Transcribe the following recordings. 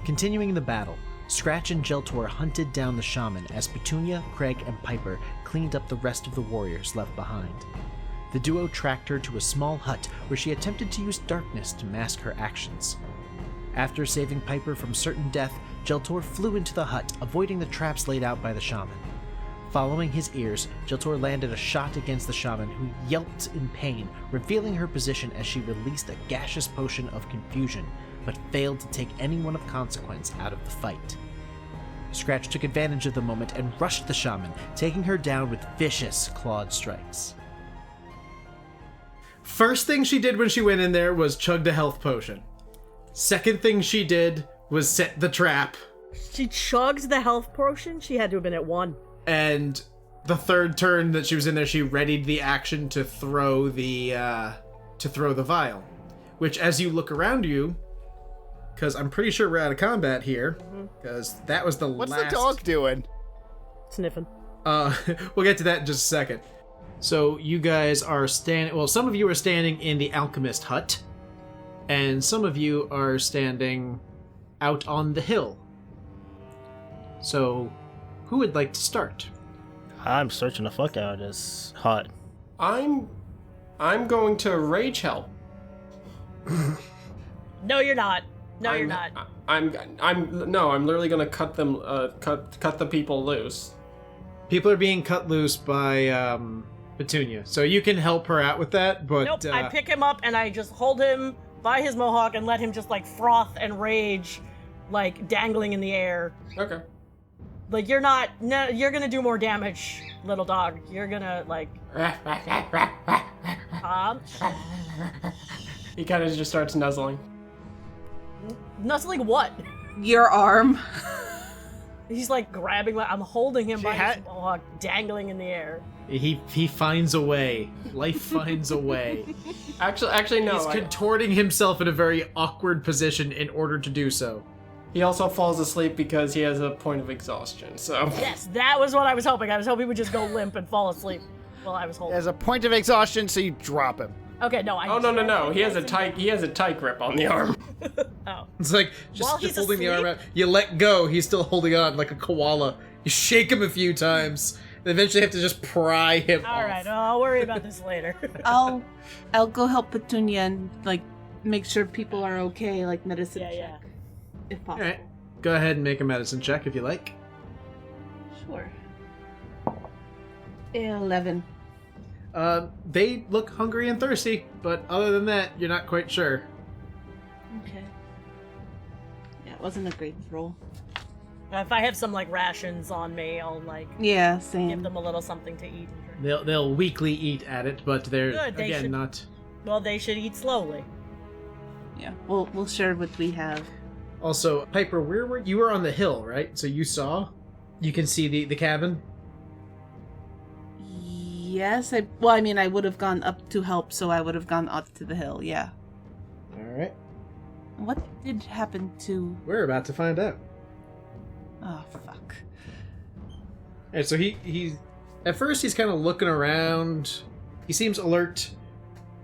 Continuing the battle, Scratch and Jelltur hunted down the shaman as Petunia, Kreg, and Piper cleaned up the rest of the warriors left behind. The duo tracked her to a small hut where she attempted to use darkness to mask her actions. After saving Piper from certain death, Jelltur flew into the hut, avoiding the traps laid out by the shaman. Following his ears, Jelltur landed a shot against the shaman, who yelped in pain, revealing her position as she released a gaseous potion of confusion, but failed to take anyone of consequence out of the fight. Scratch took advantage of the moment and rushed the shaman, taking her down with vicious clawed strikes. First thing she did when she went in there was chugged a health potion. Second thing she did was set the trap. She chugged the health potion? She had to have been at 1. And the third turn that she was in there, she readied the action to throw the vial. Which, as you look around you, because I'm pretty sure we're out of combat here, because that was the What's last... the dog doing? Sniffing. We'll get to that in just a second. So you guys are standing... Well, some of you are standing in the alchemist hut, and some of you are standing out on the hill. So, who would like to start? I'm searching the fuck out of this hut. I'm going to rage help. No, you're not. No, you're not. I'm literally gonna cut them, cut the people loose. People are being cut loose by Petunia, so you can help her out with that. But Nope. I pick him up and I just hold him by his mohawk and let him just like froth and rage, like dangling in the air. Okay. Like you're not. No, you're gonna do more damage, little dog. You're gonna like. He kind of just starts nuzzling. Nuzzling what? Your arm. He's like grabbing my. I'm holding him by his mohawk, dangling in the air. He finds a way. Life finds a way. Actually, no. He's contorting himself in a very awkward position in order to do so. He also falls asleep because he has a point of exhaustion. So yes, that was what I was hoping. I was hoping he would just go limp and fall asleep while I was holding. There's a point of exhaustion, so you drop him. Okay, no. No. He has a tight grip on the arm. Oh. It's like just holding the arm out. You let go, he's still holding on like a koala. You shake him a few times, and eventually have to just pry him off. All right, I'll worry about this later. I'll go help Petunia and like make sure people are okay, like medicine check, if possible. All right, go ahead and make a medicine check if you like. Sure. 11. They look hungry and thirsty, but other than that, you're not quite sure. Okay. Yeah, it wasn't a great roll. If I have some like rations on me, I'll like same. give them a little something to eat and drink. They'll weakly eat at it, but they're Good, they again should- not. Well, they should eat slowly. Yeah, we'll share what we have. Also, Piper, where were you? Were on the hill, right? So you can see the cabin. Yes, I would have gone up to help, so I would have gone up to the hill, yeah. Alright. What did happen to... We're about to find out. Oh, fuck. Alright, so he at first he's kind of looking around. He seems alert.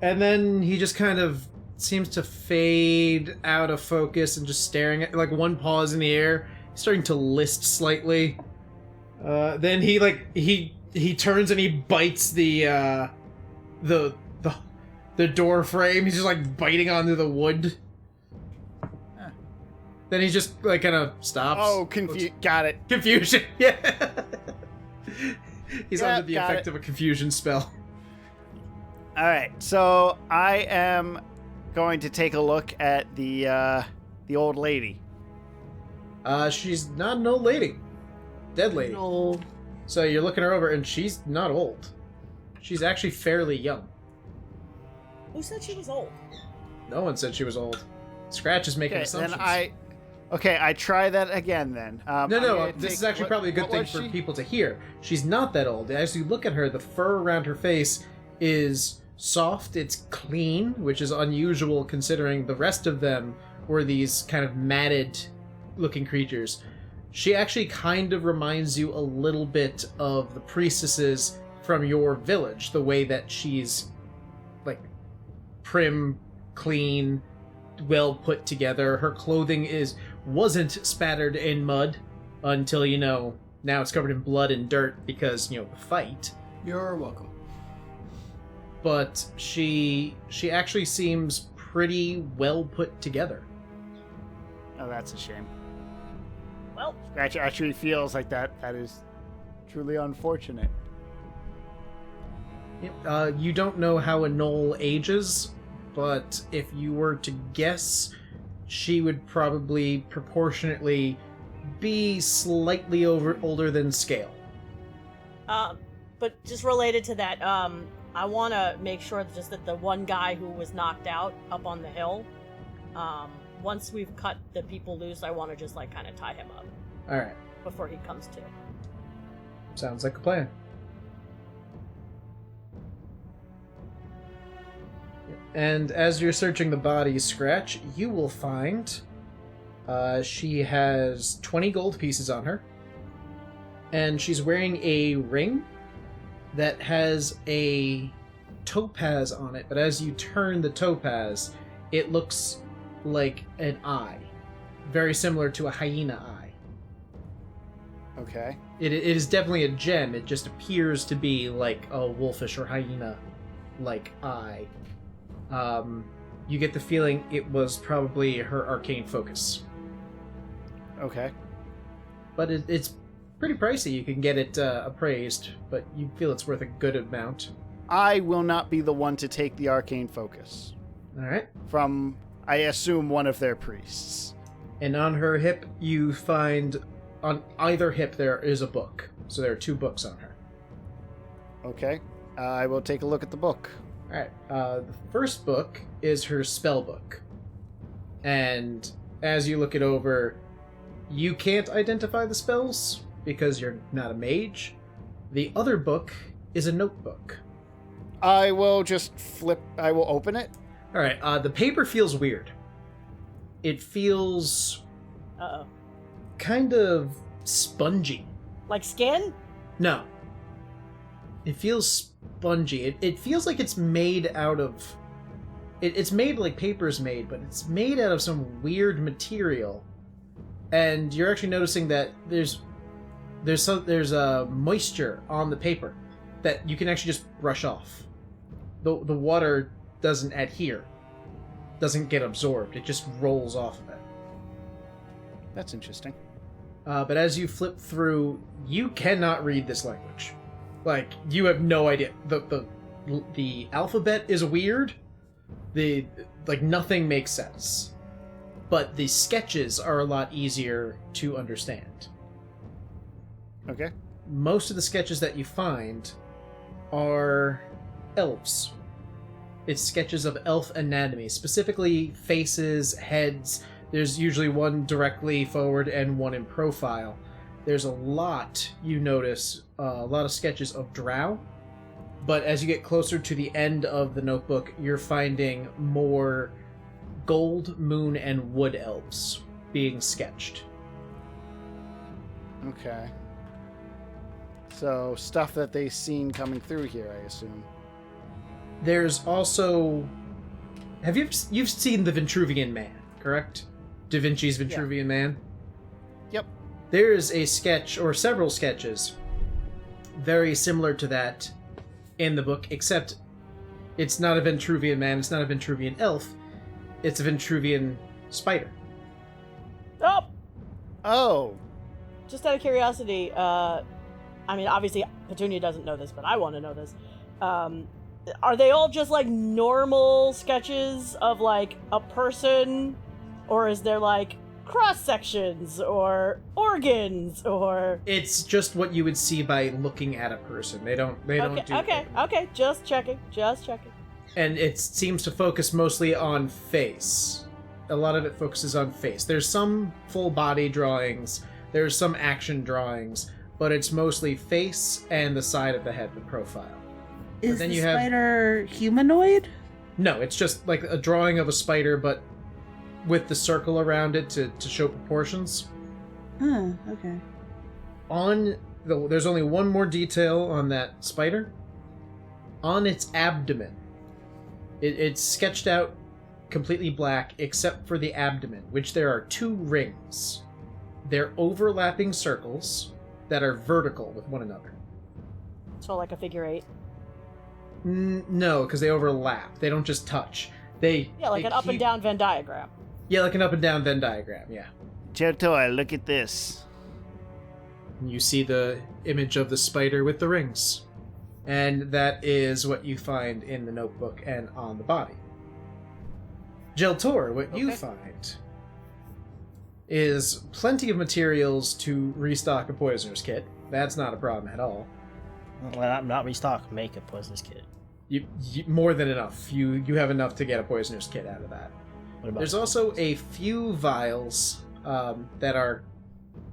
And then he just kind of seems to fade out of focus and just staring at, like, one paw is in the air. He's starting to list slightly. Then he turns and he bites the door frame. He's just like biting onto the wood. Huh. Then he just like kind of stops. Oh, got it. Confusion. Yeah. He's under the got effect of a confusion spell. All right, so I am going to take a look at the old lady. She's not an old lady. Dead lady. No. So you're looking her over, and she's not old. She's actually fairly young. Who said she was old? No one said she was old. Scratch is making assumptions. Then I try that again then. No, this is actually probably a good thing for people to hear. She's not that old. As you look at her, the fur around her face is soft, it's clean, which is unusual considering the rest of them were these kind of matted looking creatures. She actually kind of reminds you a little bit of the priestesses from your village, the way that she's like prim, clean, well put together. Her clothing is wasn't spattered in mud until, now it's covered in blood and dirt because, the fight. You're welcome. But she actually seems pretty well put together. Oh, that's a shame. Well, Scratch actually feels like that is truly unfortunate. You don't know how a Gnoll ages, but if you were to guess, she would probably proportionately be slightly older than Scale. but just related to that, I want to make sure just that the one guy who was knocked out up on the hill, once we've cut the people loose, I want to just kind of tie him up. All right. Before he comes to. Sounds like a plan. And as you're searching the body, Scratch, you will find she has 20 gold pieces on her, and she's wearing a ring that has a topaz on it, but as you turn the topaz, it looks like an eye, very similar to a hyena eye. Okay. It is definitely a gem, it just appears to be like a wolfish or hyena-like eye. You get the feeling it was probably her arcane focus. Okay. But it's pretty pricey. You can get it appraised, but you feel it's worth a good amount. I will not be the one to take the arcane focus. Alright. From, I assume, one of their priests. And on her hip, you find... On either hip there is a book. So there are 2 books on her. Okay. I will take a look at the book. Alright, the first book is her spell book. And as you look it over, you can't identify the spells because you're not a mage. The other book is a notebook. I will open it. Alright, the paper feels weird. It feels Uh-oh. kind of spongy. Like skin? No. It feels spongy. It feels like it's made out of... It's made like paper's made, but it's made out of some weird material. And you're actually noticing that there's a moisture on the paper that you can actually just brush off. The water doesn't adhere. Doesn't get absorbed. It just rolls off of it. That's interesting. But as you flip through, you cannot read this language. Like, you have no idea. The alphabet is weird. Nothing makes sense. But the sketches are a lot easier to understand. Okay. Most of the sketches that you find are elves. It's sketches of elf anatomy, specifically faces, heads. There's usually one directly forward and one in profile. There's a lot, you notice, a lot of sketches of drow, but as you get closer to the end of the notebook, you're finding more gold, moon, and wood elves being sketched. Okay. So, stuff that they've seen coming through here, I assume. There's also... You've seen the Vitruvian Man, correct? Da Vinci's Vitruvian Man? Yep. There is a sketch, or several sketches, very similar to that in the book, except it's not a Vitruvian man, it's not a Vitruvian elf, it's a Vitruvian spider. Oh! Oh! Just out of curiosity, obviously Petunia doesn't know this, but I want to know this. Are they all just normal sketches of a person, or is there cross sections or organs or? It's just what you would see by looking at a person. They don't do. Okay. Just checking. And it seems to focus mostly on face. A lot of it focuses on face. There's some full body drawings. There's some action drawings, but it's mostly face and the side of the head, the profile. Is the spider humanoid? No, it's just like a drawing of a spider, but with the circle around it to show proportions. Okay. There's only one more detail on that spider. On its abdomen, it's sketched out completely black except for the abdomen, which there are 2 rings. They're overlapping circles that are vertical with one another. So like a figure 8. No, because they overlap. They don't just touch. They Like an up and down Venn diagram. Yeah, like an up and down Venn diagram. Yeah. Jelltur, look at this. You see the image of the spider with the rings. And that is what you find in the notebook and on the body. Jelltur, what you find is plenty of materials to restock a poisoner's kit. That's not a problem at all. Well, I'm not restock. Make a poisonous kit. You more than enough. You have enough to get a poisoner's kit out of that. What about There's also a few vials that are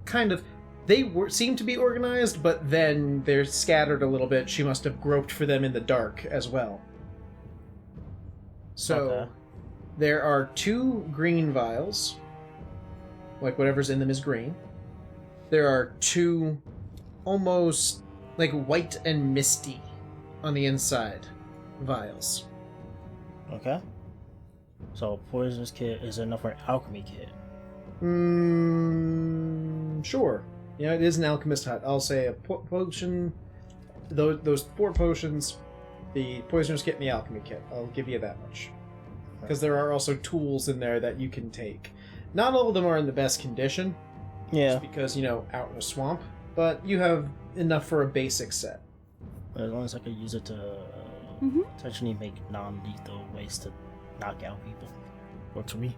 kind of... They seem to be organized, but then they're scattered a little bit. She must have groped for them in the dark as well. So, Okay. There are 2 green vials. Like, whatever's in them is green. There are 2 almost, like, white and misty on the inside vials. Okay. So poisonous kit is enough for an alchemy kit. Sure. Yeah, it is an alchemist hut. I'll say a potion... Those 4 potions, the poisoner's kit and the alchemy kit. I'll give you that much. Because there are also tools in there that you can take. Not all of them are in the best condition. Yeah. Just because, out in a swamp. But you have enough for a basic set. As long as I could use it to potentially make non-lethal ways to knock out people. Works for me.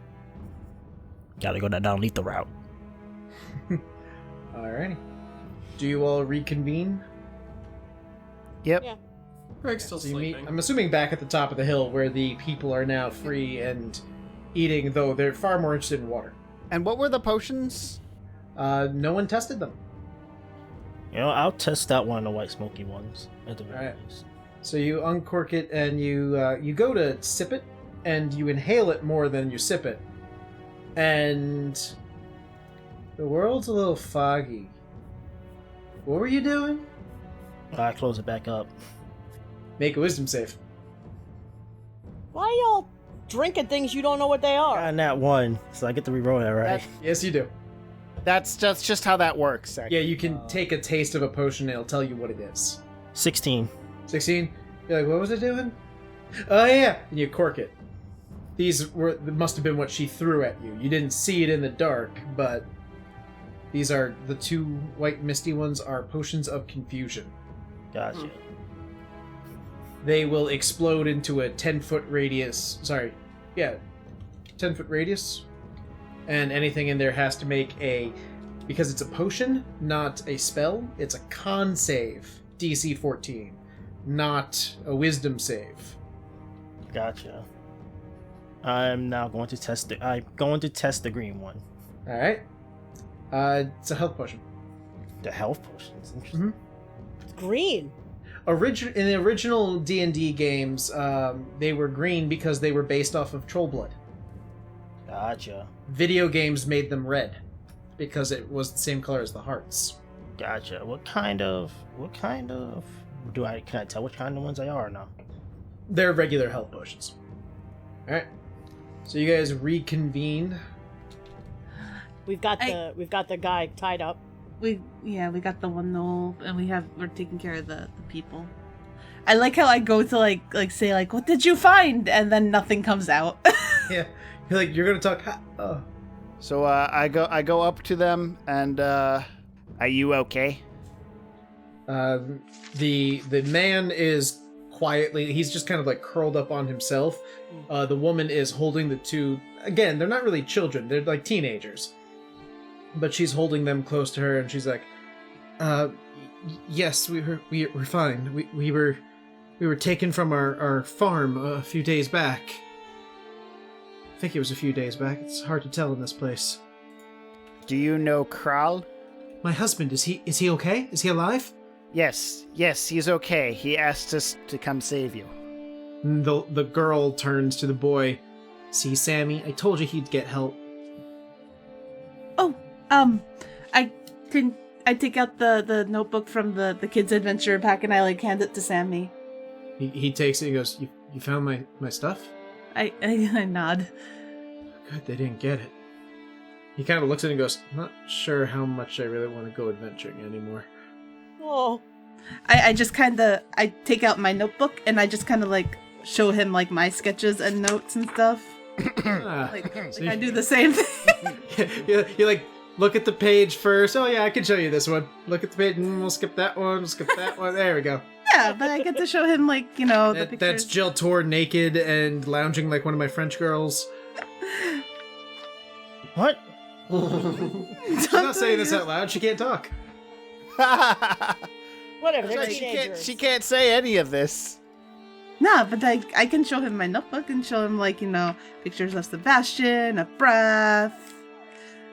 Gotta go that non-lethal route. Alrighty. Do you all reconvene? Yep. Yeah. Greg's still So you meet, sleeping. I'm assuming back at the top of the hill where the people are now free and eating, though they're far more interested in water. And what were the potions? No one tested them. I'll test out one of the white smoky ones at the very Alright. least. So you uncork it and you go to sip it, and you inhale it more than you sip it. And the world's a little foggy. What were you doing? I close it back up. Make a wisdom save. Why y'all drinking things you don't know what they are? Got that one, so I get to reroll that, right? Yes, you do. That's just how that works. Actually. Yeah, you can take a taste of a potion and it'll tell you what it is. 16. 16? You're like, what was it doing? Oh, yeah! And you cork it. These must have been what she threw at you. You didn't see it in the dark, but these are the 2 white misty ones are potions of confusion. Gotcha. They will explode into a 10-foot radius. 10-foot radius. And anything in there has to make because it's a potion, not a spell, it's a con save, DC 14, not a wisdom save. Gotcha. I'm now going to test the green one. Alright. It's a health potion. The health potions. Interesting. It's green. In the original D&D games, they were green because they were based off of troll blood. Gotcha. Video games made them red because it was the same color as the hearts. Gotcha. Can I tell which kind of ones they are now? They're regular health potions. Alright. So you guys reconvene. We've got the guy tied up. We got the one knoll, and we're taking care of the people. I like how I go to say what did you find, and then nothing comes out. Yeah. You're gonna talk. Oh. So I go up to them and are you okay? The man is quietly. He's just kind of curled up on himself. The woman is holding the 2. Again, they're not really children. They're like teenagers. But she's holding them close to her, and she's like, "Yes, we're fine. We were taken from our farm a few days back. I think it was a few days back. It's hard to tell in this place." Do you know Kral? My husband, is he okay? Is he alive? Yes, he's okay. He asked us to come save you. The girl turns to the boy. "See, Sammy, I told you he'd get help." Oh, I take out the notebook from the kids' adventure pack and I hand it to Sammy. He takes it and goes, You found my stuff? I nod. Good, they didn't get it. He kind of looks at it and goes, "Not sure how much I really want to go adventuring anymore." Oh. I just kind of, I take out my notebook and I just kind of like show him like my sketches and notes and stuff. Like I do the same thing. you like look at the page first. Oh yeah, I can show you this one. Look at the page. We'll skip that one. We'll skip that one. There we go. Yeah, but I get to show him like, you know, the That's pictures. Jelltur naked and lounging like one of my French girls. What? She's not saying this out loud. She can't talk. Whatever, they're Right, teenagers. she can't say any of this. Nah, but I can show him my notebook and show him like, you know, pictures of Sebastian, of Breath,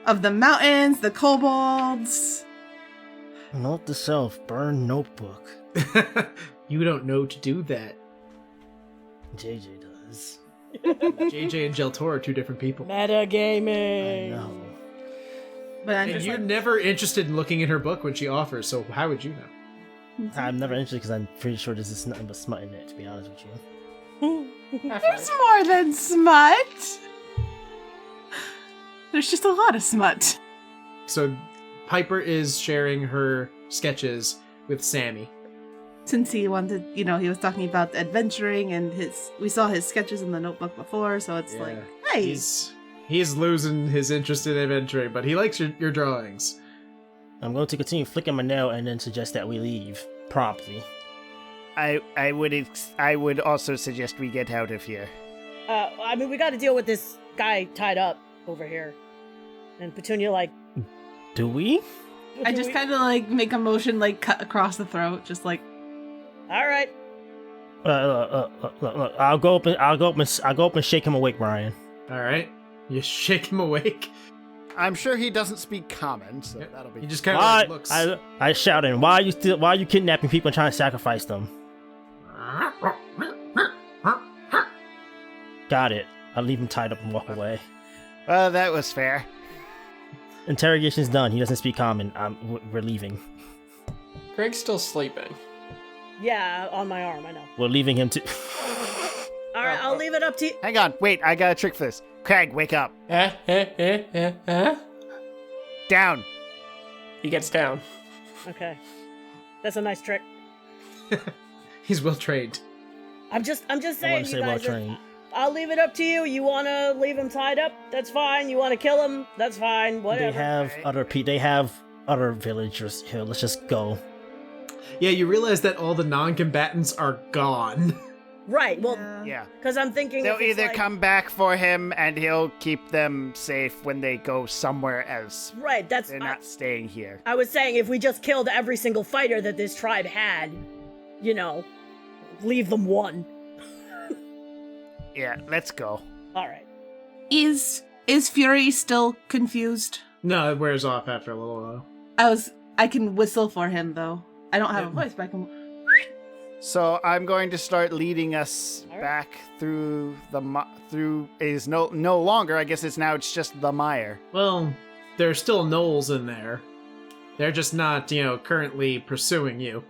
of the mountains, the kobolds. Note to self, burn notebook. You don't know to do that. JJ does. JJ and Jelltur are two different people. I Metagaming. know. But I'm And just you're like, never interested in looking in her book when she offers, so how would you know? I'm never interested because I'm pretty sure this is nothing but smut in it, to be honest with you. there's more than smut. There's just a lot of smut. So Piper is sharing her sketches with Sammy. Since he wanted, you know, he was talking about adventuring and we saw his sketches in the notebook before, so it's like, hey. He's losing his interest in adventuring, but he likes your drawings. I'm going to continue flicking my nail and then suggest that we leave promptly. I would also suggest we get out of here. I mean, we got to deal with this guy tied up over here. And Petunia, like... Do we? I just kind of like make a motion, like cut across the throat, just like. All right. Look, I'll go up and shake him awake, Bryan. All right, you shake him awake. I'm sure he doesn't speak common, so Yep. that'll be. He just kind of like looks. I shout at him, why are you kidnapping people and trying to sacrifice them? Got it. I'll leave him tied up and walk away. Well, that was fair. Interrogation's done. He doesn't speak common. We're leaving. Greg's still sleeping. Yeah, on my arm, I know. We're leaving him to... All right, I'll leave it up to you. Hang on, wait, I got a trick for this. Kreg, wake up. Down. He gets down. Okay. That's a nice trick. He's well trained. I'm just I saying, want to say you well guys, trained. I'll leave it up to you. You want to leave him tied up? That's fine. You want to kill him? That's fine. Whatever. They have other villagers here. Let's just go. Yeah, you realize that all the non-combatants are gone. Right, well, Yeah. because I'm thinking They'll if it's either like- come back for him and he'll keep them safe when they go somewhere else. Right, that's... They're not staying here. I was saying if we just killed every single fighter that this tribe had, you know, leave them one. Yeah, let's go. All right. Is Fury still confused? No, it wears off after a little while. I can whistle for him though. I don't have a Yeah. voice, but I can. So I'm going to start leading us All right. back through through is no longer. I guess it's just the mire. Well, there's still Gnolls in there. They're just not, currently pursuing you.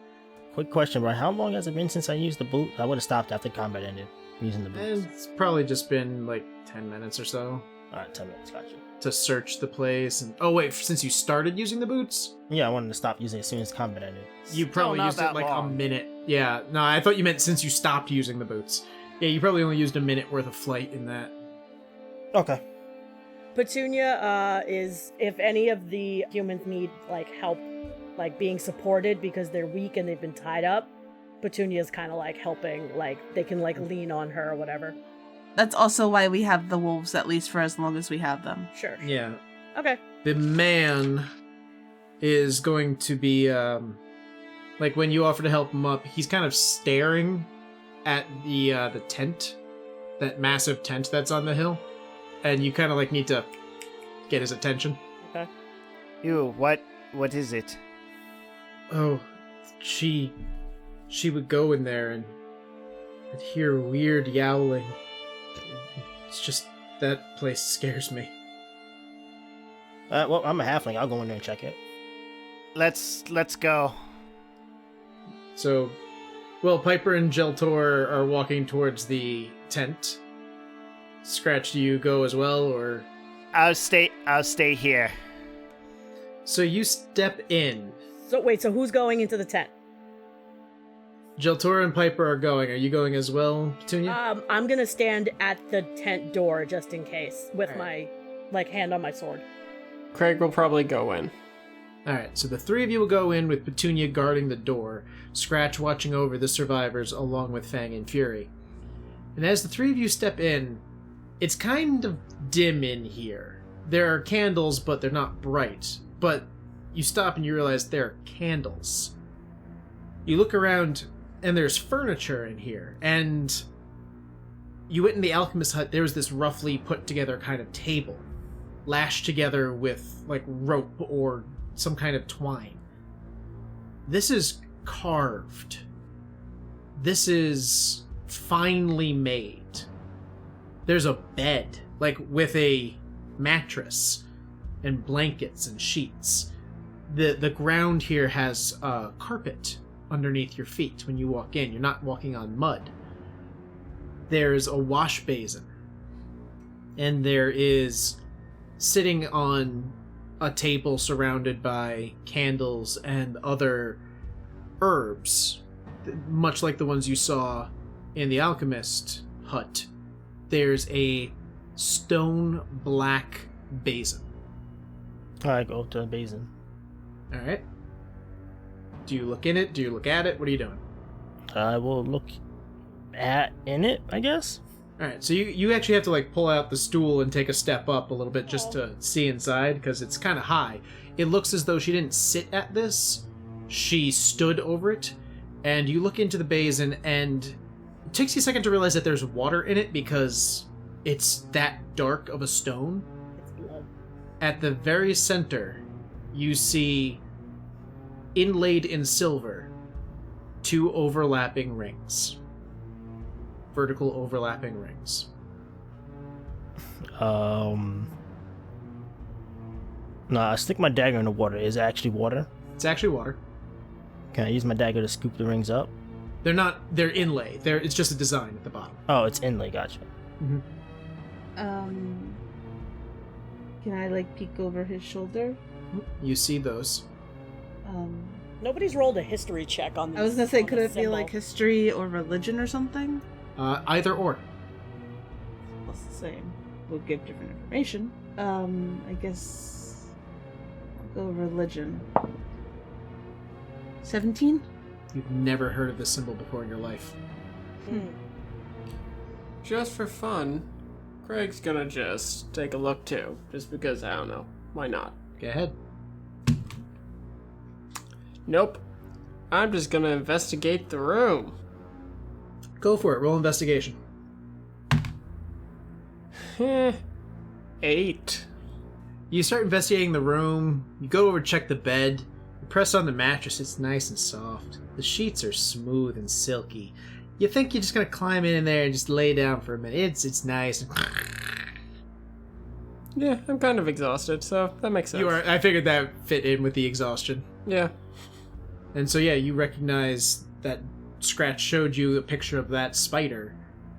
Quick question, Bryan. How long has it been since I used the boot? I would have stopped after combat ended using the boots. It's probably just been like 10 minutes or so Alright, 10 minutes, gotcha. to search the place. And oh wait, since you started using the boots, Yeah, I wanted to stop using it as soon as combat ended. you probably not used it that like a long. minute. Yeah, no, I thought you meant since you stopped using the boots. Yeah, you probably only used a minute worth of flight in that. Okay. Petunia is, if any of the humans need, like, help, like, being supported because they're weak and they've been tied up, Petunia's kind of, like, helping, like, they can, like, lean on her or whatever. That's also why we have the wolves, at least for as long as we have them. Sure. Yeah. Okay. The man is going to be, like, when you offer to help him up, he's kind of staring at the tent, that massive tent that's on the hill, and you kind of, like, need to get his attention. Okay. You, what is it? Oh, she would go in there and I'd hear weird yowling. It's just, that place scares me. Well, I'm a halfling. I'll go in there and check it. Let's go. So, well, Piper and Jelltur are walking towards the tent, Scratch, do you go as well, or? I'll stay here. So you step in. So wait, so who's going into the tent? Jelltur and Piper are going. Are you going as well, Petunia? I'm gonna stand at the tent door just in case, with my hand on my sword. Kreg will probably go in. Alright, so the three of you will go in with Petunia guarding the door, Scratch watching over the survivors along with Fang and Fury. And as the three of you step in, it's kind of dim in here. There are candles, but they're not bright. But you stop and you realize there are candles. You look around and there's furniture in here, and you went in the alchemist hut, there was this roughly put together kind of table, lashed together with like rope or some kind of twine. This is carved. This is finely made. There's a bed, like with a mattress and blankets and sheets. The ground here has a carpet underneath your feet when you walk in. You're not walking on mud. There's a wash basin. And there is, sitting on a table surrounded by candles and other herbs, much like the ones you saw in the alchemist hut, there's a stone black basin. I go to the basin. Alright. Do you look in it? Do you look at it? What are you doing? I will look in it, I guess. Alright, so you actually have to like pull out the stool and take a step up a little bit just to see inside, because it's kind of high. It looks as though she didn't sit at this. She stood over it, and you look into the basin, and it takes you a second to realize that there's water in it because it's that dark of a stone. It's blood. At the very center, you see, inlaid in silver, 2 overlapping rings. Vertical overlapping rings. No, I stick my dagger in the water. Is it actually water? It's actually water. Can I use my dagger to scoop the rings up? They're inlaid. It's just a design at the bottom. Oh, it's inlay, gotcha. Mm-hmm. Can I like peek over his shoulder? You see those. Nobody's rolled a history check on these. I was gonna say, on could this it be symbol. like history or religion or something? Either or. Well, it's the same. We'll give different information. I guess I'll go religion. 17? You've never heard of this symbol before in your life. Just for fun, Craig's gonna just take a look too. Just because, I don't know. Why not? Go ahead. Nope. I'm just gonna investigate the room. Go for it. Roll investigation. 8. You start investigating the room. You go over, check the bed. You press on the mattress. It's nice and soft. The sheets are smooth and silky. You think you're just gonna climb in there and just lay down for a minute. It's nice. Yeah, I'm kind of exhausted, so that makes sense. You are. I figured that fit in with the exhaustion. Yeah. And so yeah, you recognize that Scratch showed you a picture of that spider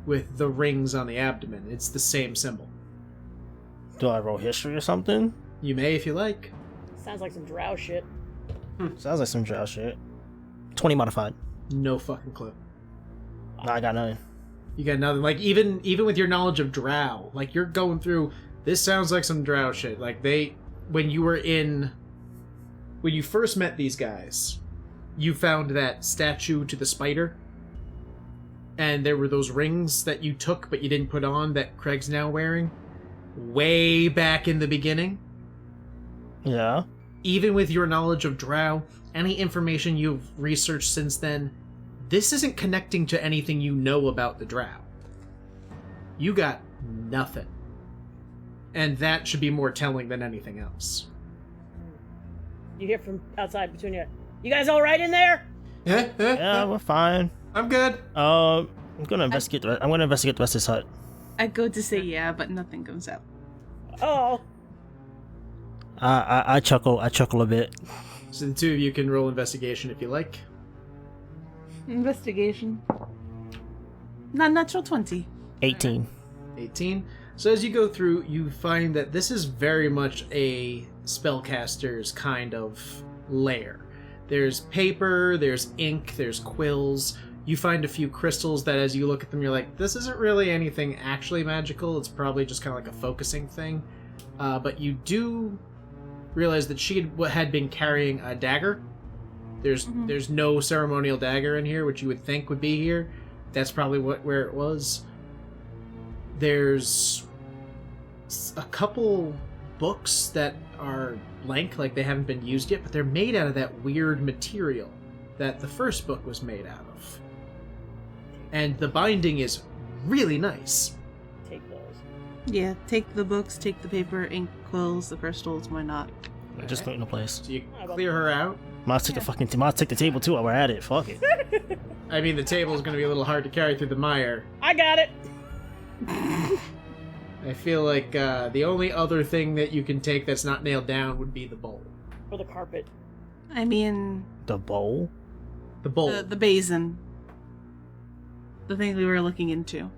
with the rings on the abdomen. It's the same symbol. Do I roll history or something? You may if you like. Sounds like some drow shit. Sounds like some drow shit. 20 modified. No fucking clue. No, I got nothing. You got nothing. Like even with your knowledge of drow, like you're going through, this sounds like some drow shit. Like when you first met these guys, you found that statue to the spider, and there were those rings that you took but you didn't put on that Craig's now wearing, way back in the beginning. Yeah. Even with your knowledge of drow, any information you've researched since then, this isn't connecting to anything you know about the drow. You got nothing. And that should be more telling than anything else. You hear from outside, Petunia. You guys all right in there? Yeah, we're fine. I'm good. I'm gonna investigate the rest of this hut. I go to say yeah, but nothing comes out. Oh. I chuckle a bit. So the two of you can roll investigation if you like. Investigation. Not natural 20. 18. 18. So as you go through, you find that this is very much a spellcaster's kind of lair. There's paper, there's ink, there's quills. You find a few crystals that as you look at them, you're like, this isn't really anything actually magical. It's probably just kind of like a focusing thing. But you do realize that she had been carrying a dagger. There's no ceremonial dagger in here, which you would think would be here. That's probably where it was. There's a couple books that are blank, like they haven't been used yet, but they're made out of that weird material that the first book was made out of. And the binding is really nice. Take those. Yeah, take the books, take the paper, ink, quills, the crystals, why not? Just put it in a place. So you clear her out. Might take the table too while we're at it. Fuck it. I mean, the table is going to be a little hard to carry through the mire. I got it. I feel like the only other thing that you can take that's not nailed down would be the bowl. Or the carpet. I mean, The bowl? The bowl. the basin. The thing we were looking into.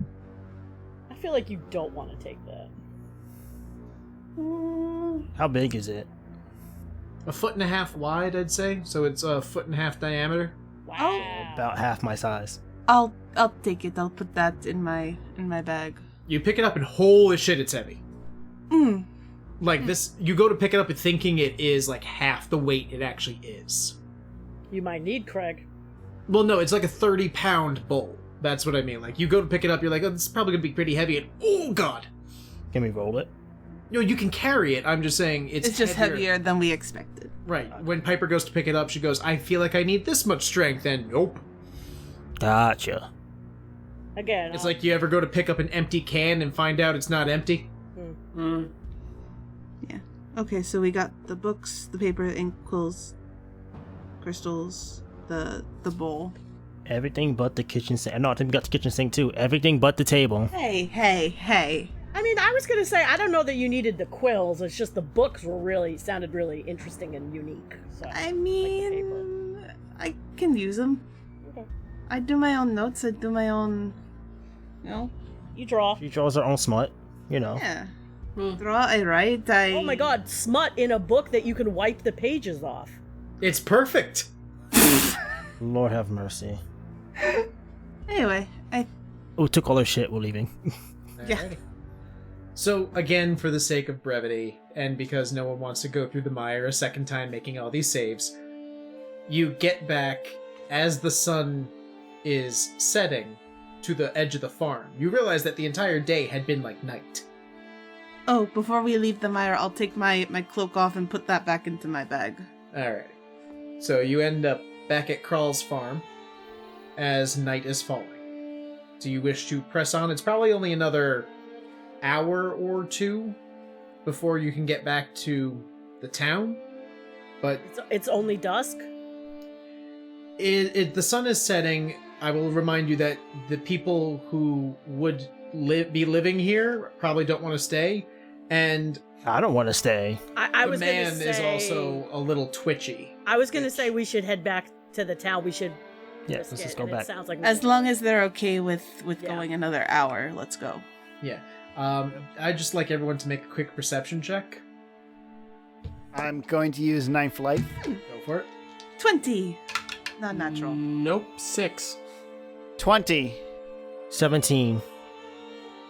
I feel like you don't want to take that. How big is it? 1.5 feet wide, I'd say. So it's 1.5 feet diameter. Wow. About half my size. I'll take it. I'll put that in my bag. You pick it up and holy shit, it's heavy. Mm. Like this, you go to pick it up and thinking it is like half the weight it actually is. You might need Kreg. Well, no, it's like a 30-pound bowl. That's what I mean. Like you go to pick it up, you're like, oh, this is probably gonna be pretty heavy, and oh god. Can we roll it? No, you can carry it. I'm just saying It's just heavier than we expected. Right. When Piper goes to pick it up, she goes, I feel like I need this much strength, and nope. Gotcha. Again. It's like you ever go to pick up an empty can and find out it's not empty? Yeah. Okay, so we got the books, the paper, ink, quills, crystals, the bowl. Everything but the kitchen sink. No, I think we got the kitchen sink too. Everything but the table. Hey. I mean, I was gonna say I don't know that you needed the quills. It's just the books sounded really interesting and unique. So I mean, I can use them. Okay. I do my own notes. I do my own, You draw. She draws her own smut, Yeah. Draw, I write, Oh my god, smut in a book that you can wipe the pages off. It's perfect. Lord have mercy. Anyway, Oh, took all her shit. We're leaving. Yeah. Alrighty. So, again, for the sake of brevity, and because no one wants to go through the mire a second time making all these saves, you get back as the sun is setting to the edge of the farm. You realize that the entire day had been like night. Oh, before we leave the mire, I'll take my cloak off and put that back into my bag. Alright. So you end up back at Krall's farm as night is falling. Do you wish to press on? It's probably only another hour or two before you can get back to the town. But It's only dusk? the sun is setting. I will remind you that the people who would be living here probably don't want to stay. And I don't want to stay. I the was man gonna say, is also a little twitchy. I was gonna say we should head back to the town. We should. Yeah, risk let's it, just go and back. It sounds like As long as they're okay with Yeah. going another hour, let's go. Yeah. I'd just like everyone to make a quick perception check. I'm going to use Ninth Life. Go for it. 20. Not natural. Nope, 6. 20. 17.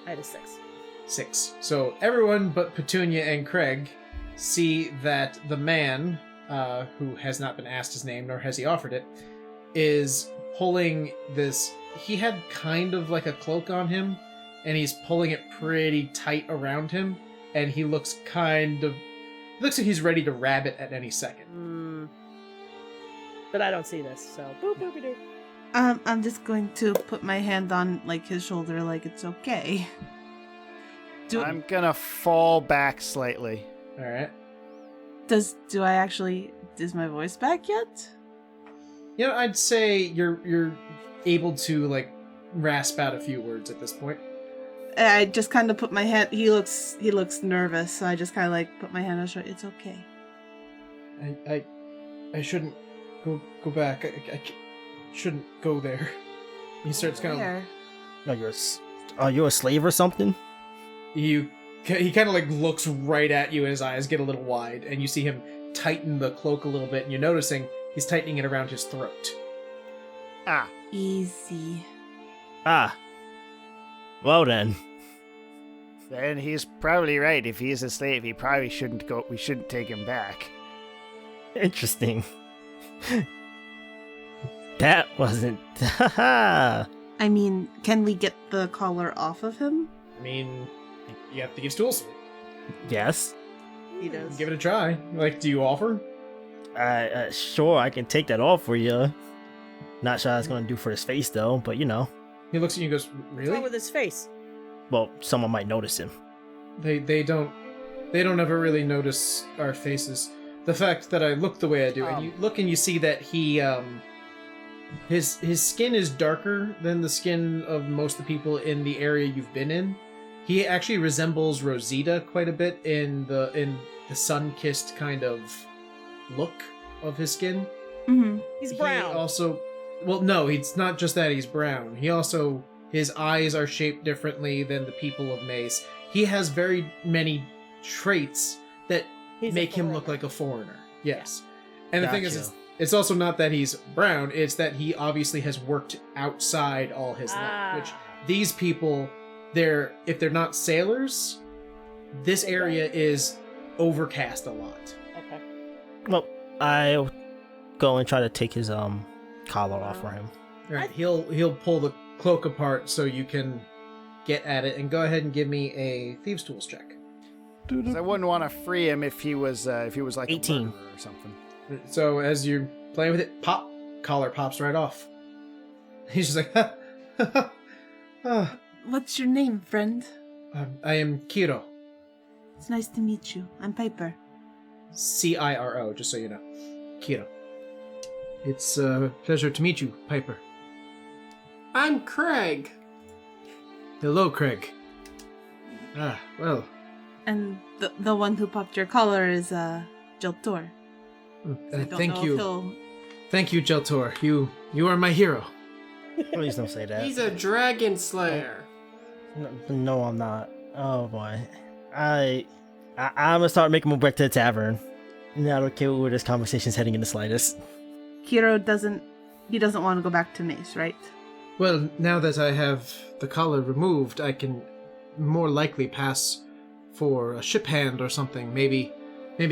I had a 6. 6. So everyone but Petunia and Kreg see that the man, who has not been asked his name, nor has he offered it, is pulling this... He had kind of like a cloak on him, and he's pulling it pretty tight around him, and he looks kind of... It looks like he's ready to rabbit at any second. But I don't see this, so boop boopy doo. I'm just going to put my hand on like his shoulder, like it's okay. I'm gonna fall back slightly. Alright. Do I actually is my voice back yet? You know, I'd say you're able to, like, rasp out a few words at this point. I just kind of put my hand. He looks nervous, so I just kind of like put my hand on his shoulder. It's okay. I shouldn't go back. I shouldn't go there. He starts kind of... Where? Are you a slave or something? he kind of like looks right at you and his eyes get a little wide, and you see him tighten the cloak a little bit, and you're noticing he's tightening it around his throat. Ah. Easy. Ah. Well then. Then he's probably right. If he is a slave, he probably shouldn't go. We shouldn't take him back. Interesting. That wasn't... I mean, can we get the collar off of him? I mean, you have thieves' tools. Yes. He does. Give it a try. Like, do you offer? Sure, I can take that off for you. Not sure how it's gonna do for his face though, but you know. He looks at you and goes, What's really? wrong with his face? Well, someone might notice him. They don't ever really notice our faces. The fact that I look the way I do, and you look and you see that he his skin is darker than the skin of most of the people in the area you've been in. He actually resembles Rosita quite a bit in the sun-kissed kind of look of his skin. Mm-hmm. He's brown. He also, well, no, it's not just that he's brown. He also, his eyes are shaped differently than the people of Mace. He has very many traits that He's a make him look foreigner. like a foreigner. Yes. And the thing is, Gotcha. it's also not that he's brown, it's that he obviously has worked outside all his life, which these people, if they're not sailors, this area is overcast a lot. Okay. Well, I'll go and try to take his collar off for him. All right, he'll pull the cloak apart so you can get at it, and go ahead and give me a thieves' tools check. 'Cause I wouldn't want to free him if he was like 18. a murderer or something. So as you're playing with it, pop, collar pops right off. He's just like, ha, ha, ha, ha. What's your name, friend? I am Kiro. It's nice to meet you. I'm Piper. Ciro, just so you know. Kiro. It's a pleasure to meet you, Piper. I'm Kreg. Hello, Kreg. Ah, well. And the one who popped your collar is Jelltur. I don't Thank know you. if he'll... Thank you, Jelltur. You are my hero. Please don't say that. He's a dragon slayer. No, I'm not. Oh boy. I'm gonna start making my way back to the tavern. Not okay where this conversation's heading in the slightest. Kiro doesn't want to go back to Mace, right? Well, now that I have the collar removed, I can more likely pass for a ship hand or something. Maybe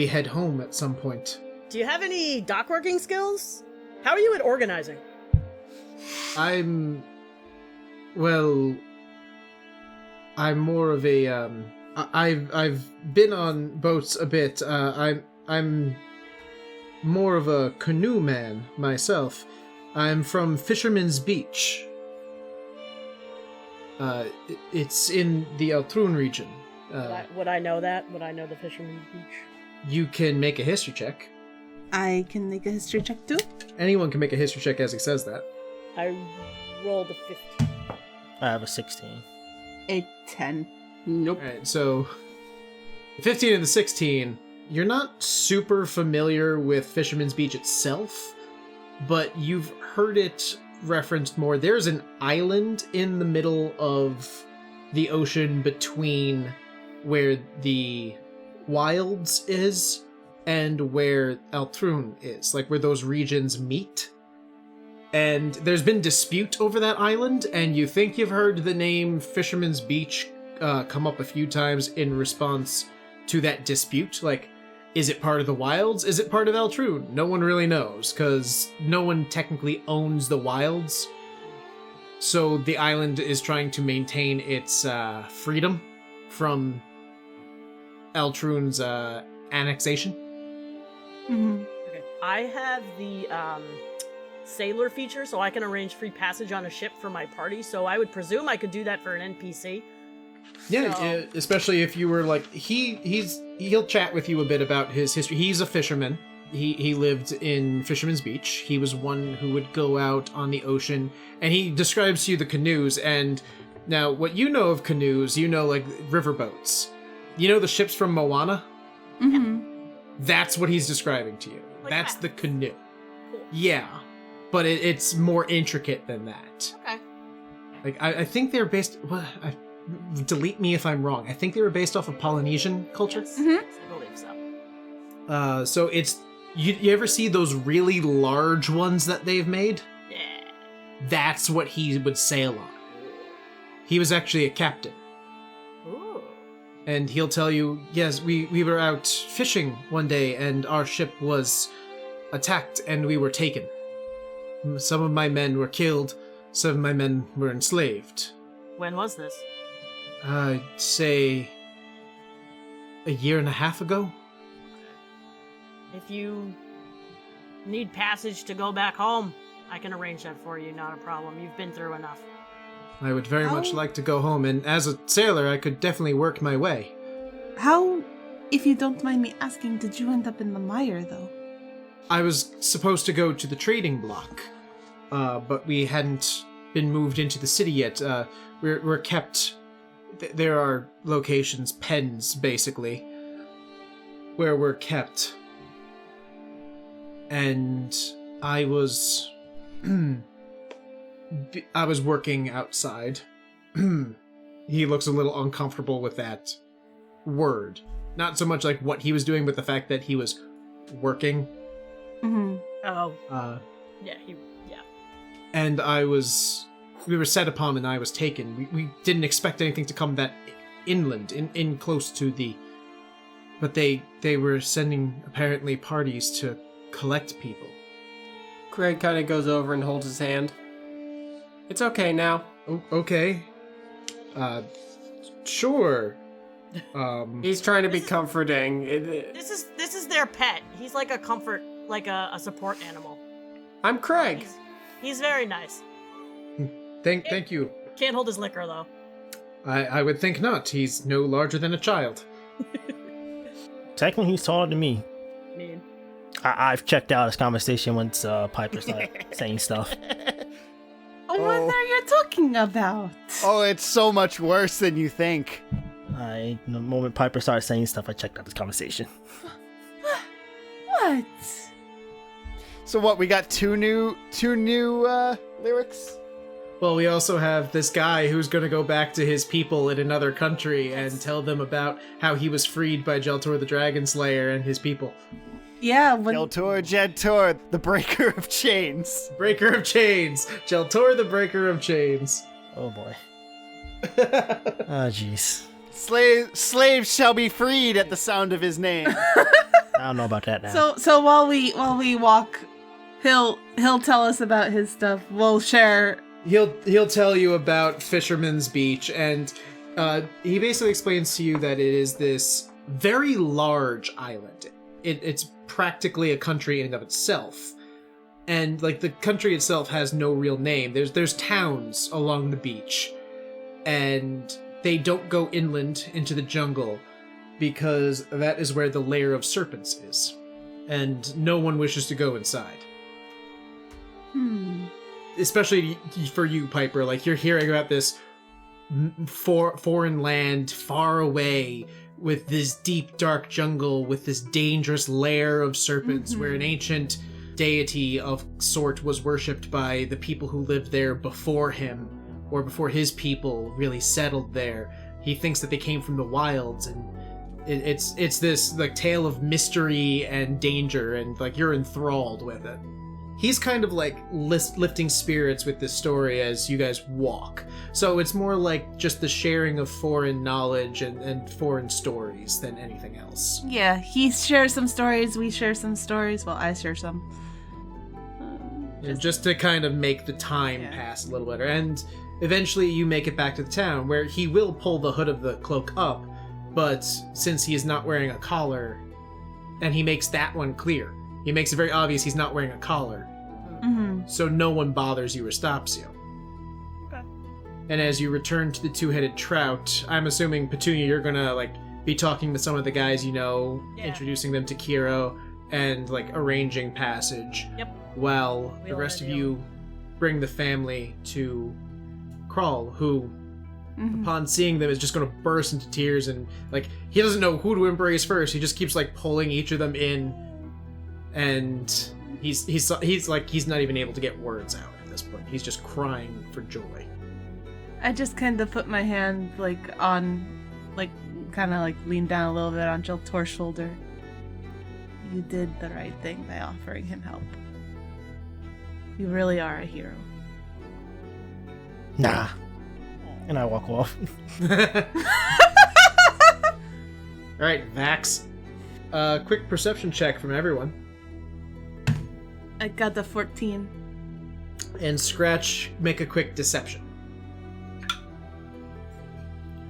head home at some point. Do you have any dockworking skills? How are you at organizing? I'm more of a I've been on boats a bit. I'm more of a canoe man myself. I'm from Fisherman's Beach. It's in the Altrun region. Would I know that? Would I know the Fisherman's Beach? You can make a history check. I can make a history check too. Anyone can make a history check as he says that. I rolled a 15. I have a 16. A 10. Nope. Alright, so the 15 and the 16, you're not super familiar with Fisherman's Beach itself, but you've heard it referenced more. There's an island in the middle of the ocean between where the Wilds is and where Altrun is, like where those regions meet. And there's been dispute over that island, and you think you've heard the name Fisherman's Beach come up a few times in response to that dispute. Like, is it part of the Wilds? Is it part of Altrun? No one really knows, because no one technically owns the Wilds. So the island is trying to maintain its freedom from Altrun's annexation. Mm-hmm. Okay. I have the sailor feature, so I can arrange free passage on a ship for my party, so I would presume I could do that for an NPC. Yeah, So- especially if you were like he'll chat with you a bit about his history. He's a fisherman. He lived in Fisherman's Beach. He was one who would go out on the ocean, and he describes to you the canoes. And now, what you know of canoes, you know like riverboats. You know the ships from Moana? Mm-hmm. That's what he's describing to you. Like That's that. the canoe. Cool. Yeah, but it's more intricate than that. Okay. Like I think they're based. Well, delete me if I'm wrong. I think they were based off of Polynesian culture. Yes, Mhm. I believe so. So it's you ever see those really large ones that they've made? Yeah. That's what he would sail on. He was actually a captain. Ooh. And he'll tell you, yes, we were out fishing one day and our ship was attacked and we were taken. Some of my men were killed, some of my men were enslaved. When was this? I'd say a year and a half ago. If you need passage to go back home, I can arrange that for you, not a problem. You've been through enough. I would very much How- like to go home, and as a sailor, I could definitely work my way. How, if you don't mind me asking, did you end up in the mire, though? I was supposed to go to the trading block, but we hadn't been moved into the city yet. We're kept... There are locations, pens, basically, where we're kept. And I was... I was working outside. He looks a little uncomfortable with that word. Not so much like what he was doing, but the fact that he was working. Mm-hmm. Oh, Yeah. yeah. And we were set upon and I was taken. We didn't expect anything to come that inland, in close to the... But they were sending, apparently, parties to collect people. Kreg kind of goes over and holds his hand. It's okay now. Okay. Sure. He's trying to be comforting. This is their pet. He's like a comfort, like a support animal. I'm Kreg. He's very nice. Thank you. Can't hold his liquor though. I would think not. He's no larger than a child. Technically, he's taller than me. Mean. I've checked out his conversation once Piper started saying stuff. What are you talking about? Oh, it's so much worse than you think. The moment Piper started saying stuff, I checked out this conversation. What? So what? We got two new lyrics. Well, we also have this guy who's going to go back to his people in another country and tell them about how he was freed by Jelltur the Dragon Slayer and his people. Yeah, when Jelltur, the breaker of chains. Breaker of chains. Jelltur the Breaker of Chains. Oh boy. Oh jeez. Slaves shall be freed at the sound of his name. I don't know about that now. so while we walk, he'll tell us about his stuff. We'll share. He'll tell you about Fisherman's Beach, and he basically explains to you that it is this very large island. It's practically a country in and of itself, and like the country itself has no real name. There's towns along the beach, and they don't go inland into the jungle because that is where the lair of serpents is, and no one wishes to go inside. Especially for you, Piper, like you're hearing about this foreign land far away with this deep, dark jungle with this dangerous lair of serpents where an ancient deity of sort was worshipped by the people who lived there before him, or before his people really settled there. He thinks that they came from the wilds, and it's this like tale of mystery and danger, and like you're enthralled with it. He's kind of like lifting spirits with this story as you guys walk. So it's more like just the sharing of foreign knowledge and foreign stories than anything else. Yeah, he shares some stories. We share some stories. Well, I share some. Just to kind of make the time pass a little better. And eventually you make it back to the town, where he will pull the hood of the cloak up, but since he is not wearing a collar, and he makes that one clear. He makes it very obvious he's not wearing a collar. So no one bothers you or stops you. Okay. And as you return to the two-headed trout, I'm assuming, Petunia, you're gonna like be talking to some of the guys you know, introducing them to Kiro, and like arranging passage. Yep. While We the all rest of gotta do. you bring the family to Crawl, who upon seeing them is just gonna burst into tears, and like he doesn't know who to embrace first. He just keeps like pulling each of them in, and he's like he's not even able to get words out at this point. He's just crying for joy. I just kind of put my hand, kind of lean down a little bit on Jelltur's shoulder. You did the right thing by offering him help. You really are a hero. Nah. And I walk off. Alright, Vax. Quick perception check from everyone. I got the 14. And Scratch, make a quick deception.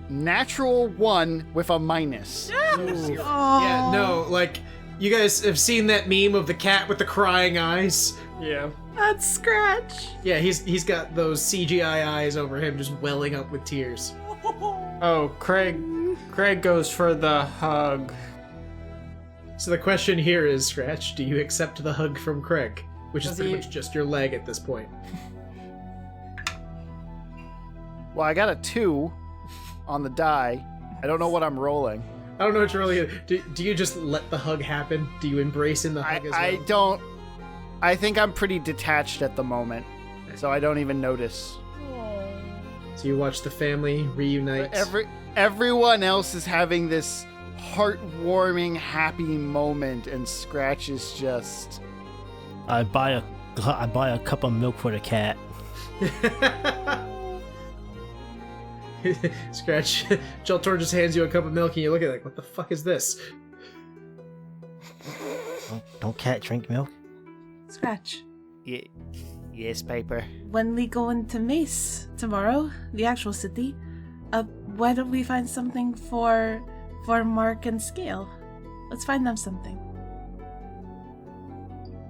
Natural 1 with a minus. Yeah, no, you guys have seen that meme of the cat with the crying eyes? Yeah. That's Scratch. Yeah, he's got those CGI eyes over him just welling up with tears. Oh, Kreg goes for the hug. So the question here is, Scratch, do you accept the hug from Kreg? Which is Does pretty he- much just your leg at this point. Well, I got a 2 on the die. I don't know what I'm rolling. I don't know what you're really... Do you just let the hug happen? Do you embrace in the hug as well? I don't... I think I'm pretty detached at the moment, so I don't even notice. So you watch the family reunite. Everyone else is having this heartwarming, happy moment, and Scratch is just... I buy a cup of milk for the cat. Scratch. Jelltur just hands you a cup of milk and you look at it like, what the fuck is this? Don't cat drink milk? Scratch. Yes, Piper. When we go into Myst tomorrow, the actual city, why don't we find something for Mark and Scale? Let's find them something.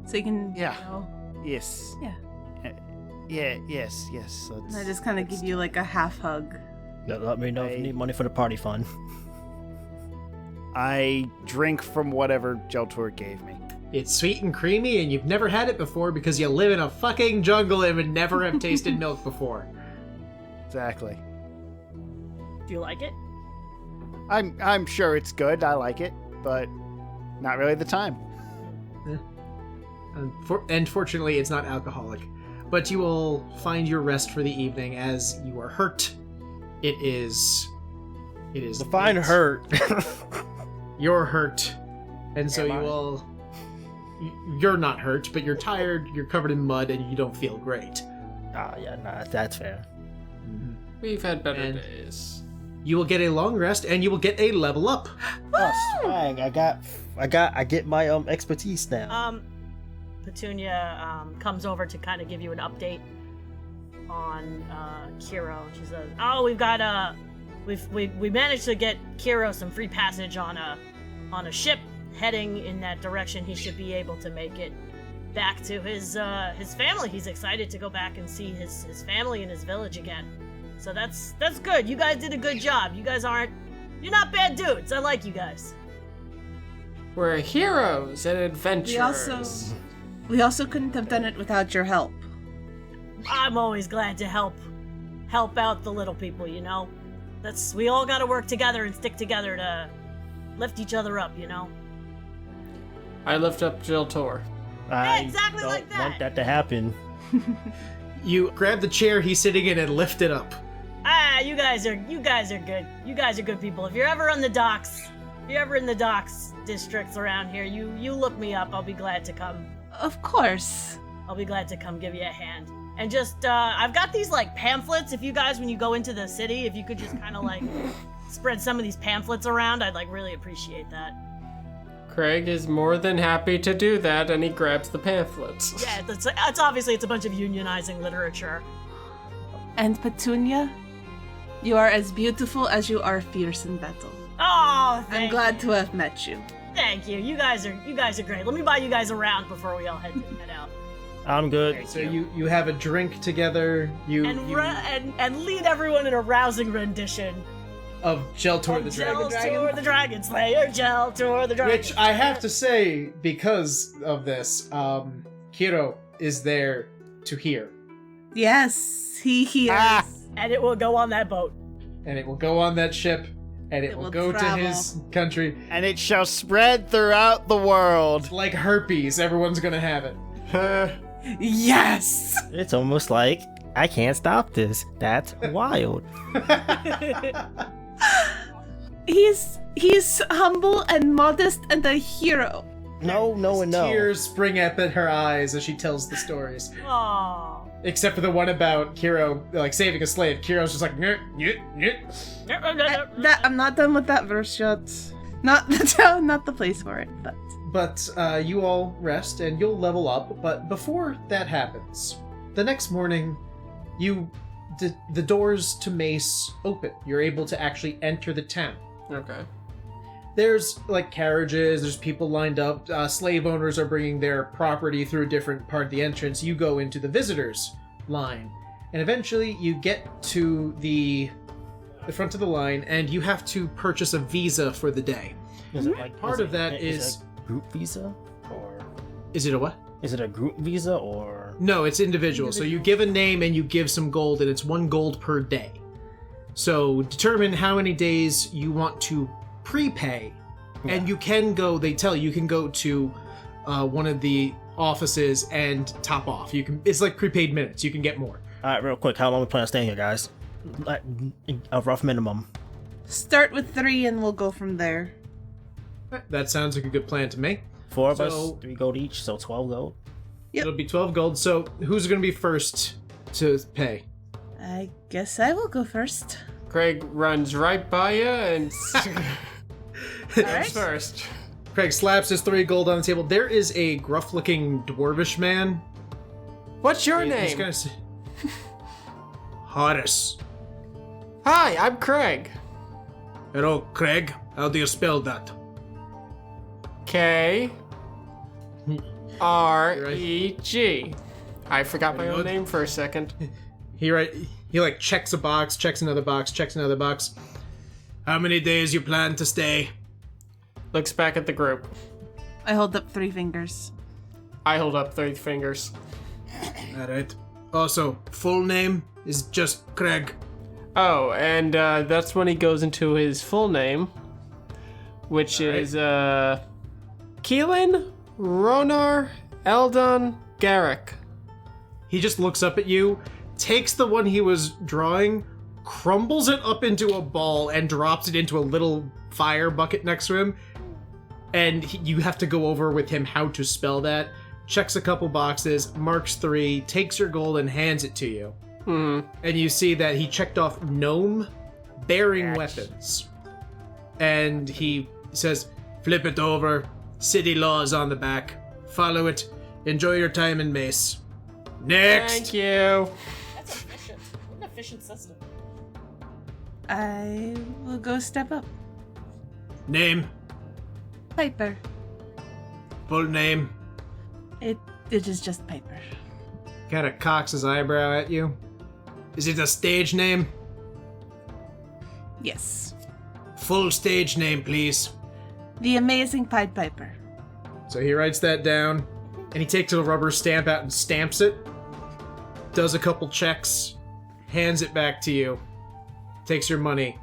So you can, Yeah. you know, Yes. Yeah. Yes. and I just kind of give you a half hug. Let me know if you need money for the party fund. I drink from whatever Jelltur gave me. It's sweet and creamy and you've never had it before because you live in a fucking jungle and would never have tasted milk before. Exactly. Do you like it? I'm sure it's good. I like it, but not really the time. And fortunately, it's not alcoholic. But you will find your rest for the evening as you are hurt. It is Define late. hurt. You're hurt. And so you're not hurt, but you're tired, you're covered in mud, and you don't feel great. That's fair. We've had better And- days. You will get a long rest, and you will get a level up. Oh, swag! I get my expertise now. Petunia comes over to kind of give you an update on Kiro. She says, "Oh, we've got we managed to get Kiro some free passage on a ship heading in that direction. He should be able to make it back to his family. He's excited to go back and see his family and his village again. So that's good. You guys did a good job. You're not bad dudes. I like you guys." We're heroes and adventurers. We also couldn't have done it without your help. I'm always glad to help out the little people, you know? We all gotta work together and stick together to lift each other up, you know? I lift up Jelltur. I exactly don't like that. want that to happen. You grab the chair he's sitting in and lift it up. You guys are good. You guys are good people. If you're ever in the docks districts around here, you look me up. I'll be glad to come. Of course. I'll be glad to come give you a hand. And just, I've got these, pamphlets. If you guys, when you go into the city, if you could just kind of, spread some of these pamphlets around, I'd, really appreciate that. Kreg is more than happy to do that, and he grabs the pamphlets. Yeah, it's obviously, it's a bunch of unionizing literature. And Petunia, you are as beautiful as you are fierce in battle. Oh, I'm glad to have met you. Thank you. You guys are great. Let me buy you guys around before we all head out. I'm good. Okay, so you have a drink together. And lead everyone in a rousing rendition of Jelltur the Dragon. Jelltur the Dragon Slayer, Jelltur the Dragon. Which I have to say, because of this, Kiro is there to hear. Yes, he hears. And it will go on that boat. And it will go on that ship, and it will go travel. to his country. And it shall spread throughout the world. Like herpes, everyone's gonna have it. Yes! It's almost like I can't stop this. That's wild. He's humble and modest and a hero. No, and no. Tears spring up in her eyes as she tells the stories. Aww. Except for the one about Kiro, like, saving a slave. Kiro's just like, nyeh, nyeh, nyeh. I'm not done with that verse yet. Not the place for it, but... But you all rest and you'll level up. But before that happens, the next morning, the doors to Mace open. You're able to actually enter the town. Okay. There's, like, carriages, there's people lined up, slave owners are bringing their property through a different part of the entrance. You go into the visitors line, and eventually you get to the front of the line, and you have to purchase a visa for the day. Is it like Part of that is... it a group visa? Or Is it a what? is it a group visa or... No, it's individual. So you give a name and you give some gold, and it's 1 gold per day. So determine how many days you want to prepay, and you can go, they tell you can go to one of the offices and top off. You can, it's like prepaid minutes, you can get more. Alright, real quick, how long we plan on staying here, guys? Like, a rough minimum. Start with 3 and we'll go from there. That sounds like a good plan to me. 4 of us, So- 3 gold each, so 12 gold. Yep. It'll be 12 gold. So who's going to be first to pay? I guess I will go first. Kreg runs right by you and Alright. first. Kreg slaps his 3 gold on the table. There is a gruff-looking dwarvish man. What's your He's name? gonna say, Horace. Hi, I'm Kreg. Hello, Kreg. How do you spell that? Kreg. I forgot my Very own good. name for a second. He like checks a box, checks another box, checks another box. How many days you plan to stay? Looks back at the group. I hold up 3 fingers. I hold up 3 fingers. Alright. Also, full name is just Kreg. Oh, and that's when he goes into his full name, which is Cuillin, Ronar, Eldon, Garrick. He just looks up at you, takes the one he was drawing, crumbles it up into a ball, and drops it into a little fire bucket next to him. And you have to go over with him how to spell that. Checks a couple boxes, marks 3, takes your gold, and hands it to you. Mm-hmm. And you see that he checked off gnome bearing weapons. And he says, flip it over, city laws on the back, follow it, enjoy your time in Mace. Next! Thank you. That's efficient. What an efficient system. I will go step up. Name, Piper. full name. It is just Piper. Kinda cocks his eyebrow at you. Is it a stage name? Yes. Full stage name, please. The Amazing Pied Piper. So he writes that down, and he takes a rubber stamp out and stamps it, does a couple checks, hands it back to you, takes your money,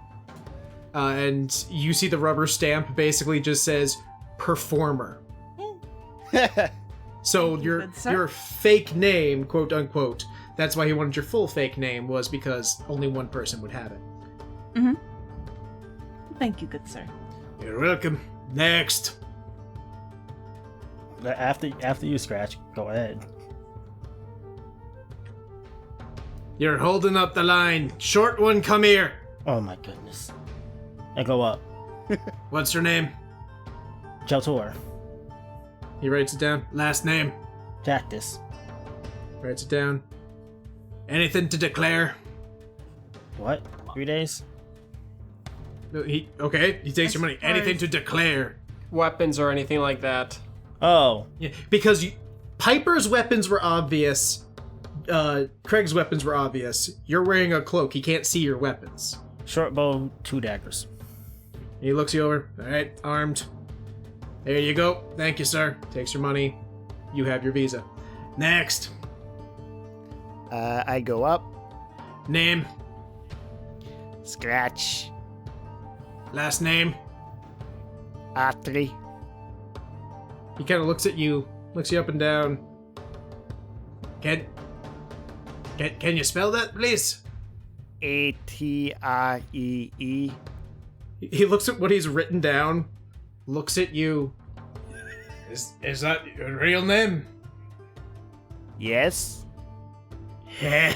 and you see the rubber stamp basically just says, performer. So your good, sir. your fake name, quote unquote, that's why he wanted your full fake name, was because only one person would have it. Mm-hmm. Thank you, good sir. You're welcome. Next. After you scratch, go ahead. You're holding up the line. Short one, come here. Oh my goodness. I go up. What's your name? Jelltur. He writes it down. Last name. Cactus. Writes it down. Anything to declare? What? 3 days? No, he takes your money. Anything to declare? Weapons or anything like that. Oh. Yeah, because Piper's weapons were obvious. Kreg's weapons were obvious. You're wearing a cloak. He can't see your weapons. Short bow, 2 daggers. He looks you over. All right, armed. There you go. Thank you, sir. Takes your money. You have your visa. Next. I go up. Name. Scratch. Last name. Atri. He kind of looks at you, looks you up and down. Can Can you spell that, please? A-T-R-E-E. He looks at what he's written down, looks at you. Is that your real name? Yes. And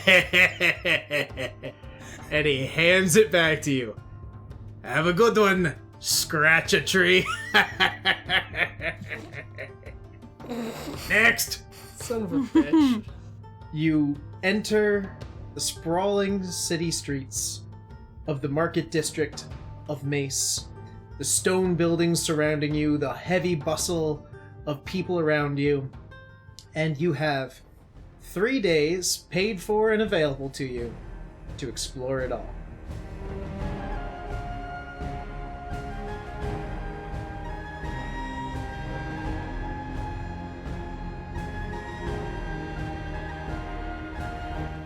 he hands it back to you. Have a good one, Scratch a Tree. Next. Son of a bitch. You enter the sprawling city streets of the market district of Mace. The stone buildings surrounding you, the heavy bustle of people around you, and you have 3 days paid for and available to you to explore it all.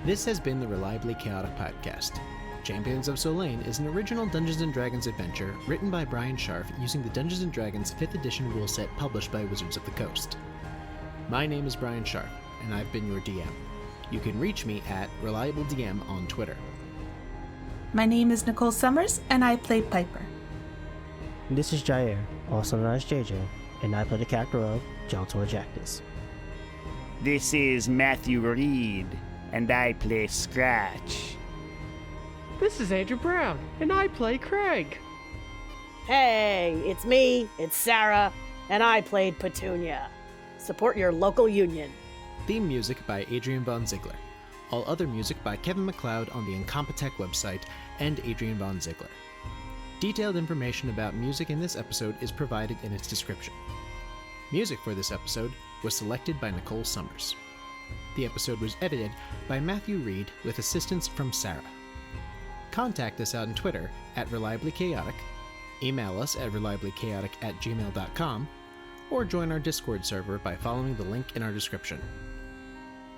This has been the Reliably Chaotic podcast. Champions of Solane is an original Dungeons & Dragons adventure written by Bryan Scharf using the Dungeons & Dragons 5th edition rule set published by Wizards of the Coast. My name is Bryan Scharf, and I've been your DM. You can reach me at ReliableDM on Twitter. My name is Nicole Summers, and I play Piper. This is Jair, also known as JJ, and I play the character of Jelltur Jactus. This is Matthew Reed, and I play Scratch. This is Andrew Brown, and I play Kreg. Hey, it's me, it's Sara, and I played Petunia. Support your local union. Theme music by Adrian von Ziegler. All other music by Kevin MacLeod on the Incompetech website and Adrian von Ziegler. Detailed information about music in this episode is provided in its description. Music for this episode was selected by Nicole Summers. The episode was edited by Matthew Reed with assistance from Sara. Contact us on Twitter at Reliably Chaotic, email us at reliablychaotic@gmail.com, or join our Discord server by following the link in our description.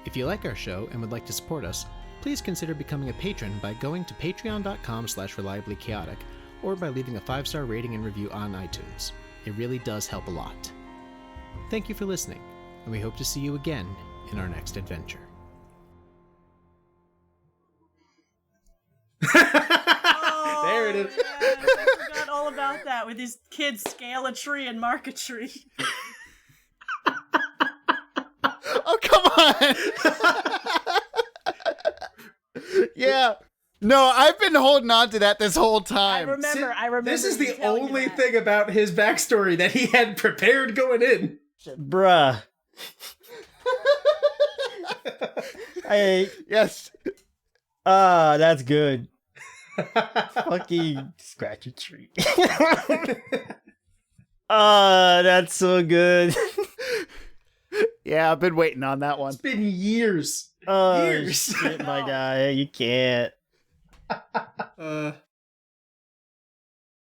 If you like our show and would like to support us, please consider becoming a patron by going to patreon.com/reliablychaotic or by leaving a 5-star rating and review on iTunes. It really does help a lot. Thank you for listening, and we hope to see you again in our next adventure. There it is. Yeah, I forgot all about that with these kids scale a tree and mark a tree. Oh, come on! Yeah. No, I've been holding on to that this whole time. I remember. This is you the telling me only that. thing about his backstory that he had prepared going in. Bruh. Yes. That's good. Fucking scratch a tree. That's so good. Yeah, I've been waiting on that one. It's been years. Oh, Years. shit, my guy. You can't.